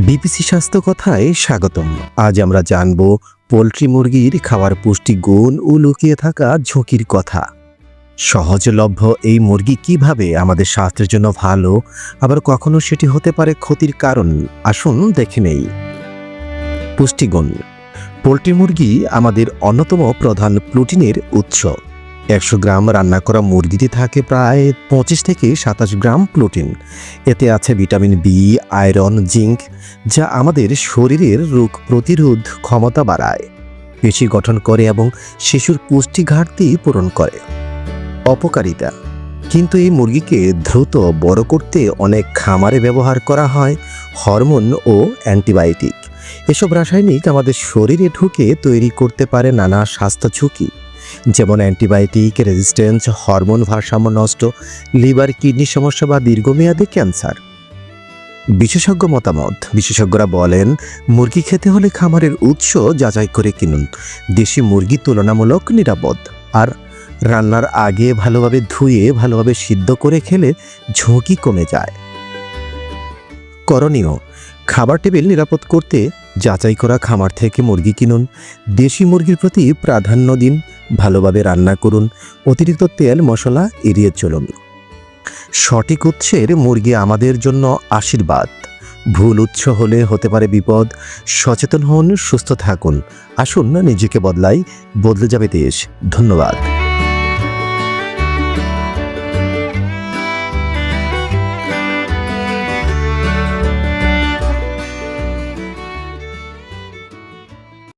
BBC স্বাস্থ্য কথায় স্বাগতম। আজ আমরা জানব পোলট্রি মুরগির খাওয়ার পুষ্টিগুণ ও লুকিয়ে থাকা ঝুঁকির কথা। সহজলভ্য এই মুরগি কিভাবে আমাদের স্বাস্থ্যের জন্য ভালো, আবার কখনো সেটি হতে পারে ক্ষতির কারণ। আসুন দেখে নেই। পুষ্টিগুণ। পোলট্রি মুরগি আমাদের অন্যতম প্রধান প্রোটিনের উৎস। 100 গ্রাম রান্না করা মুরগিতে থাকে প্রায় 25 থেকে 27 গ্রাম প্রোটিন। এতে আছে ভিটামিন বি, আয়রন, জিঙ্ক, যা আমাদের শরীরের রোগ প্রতিরোধ ক্ষমতা বাড়ায়, পেশি গঠন করে এবং শিশুর পুষ্টি ঘাটতি পূরণ করে। অপকারিতা। কিন্তু এই মুরগিকে দ্রুত বড় করতে অনেক খামারে ব্যবহার করা হয় হরমোন ও অ্যান্টিবায়োটিক। এসব রাসায়নিক আমাদের শরীরে ঢুকে তৈরি করতে পারে নানা স্বাস্থ্য ঝুঁকি, যেমন অ্যান্টিবায়োটিক রেজিস্ট্যান্স, হরমোন ভারসাম্য নষ্ট, লিভার কিডনি সমস্যা বা দীর্ঘমেয়াদী ক্যান্সার। বিশেষজ্ঞ মতামত। বিশেষজ্ঞরা বলেন, মুরগি খেতে হলে খামারের উৎস যাচাই করে কিনুন। দেশি মুরগি তুলনামূলক নিরাপদ, আর রান্নার আগে ভালোভাবে ধুয়ে ভালোভাবে সিদ্ধ করে খেলে ঝুঁকি কমে যায়। করণীয়। খাবার টেবিল নিরাপদ করতে যাচাই করা খামার থেকে মুরগি কিনুন। দেশি মুরগির প্রতি প্রাধান্য দিন। ভালোভাবে রান্না করুন। অতিরিক্ত তেল মশলা এড়িয়ে চলুন। সঠিক উৎসের মুরগি আমাদের জন্য আশীর্বাদ। ভুল উৎস হলে হতে পারে বিপদ। সচেতন হন, সুস্থ থাকুন। আসুন নিজেকে বদলাই, বদলে যাবে দেশ। ধন্যবাদ।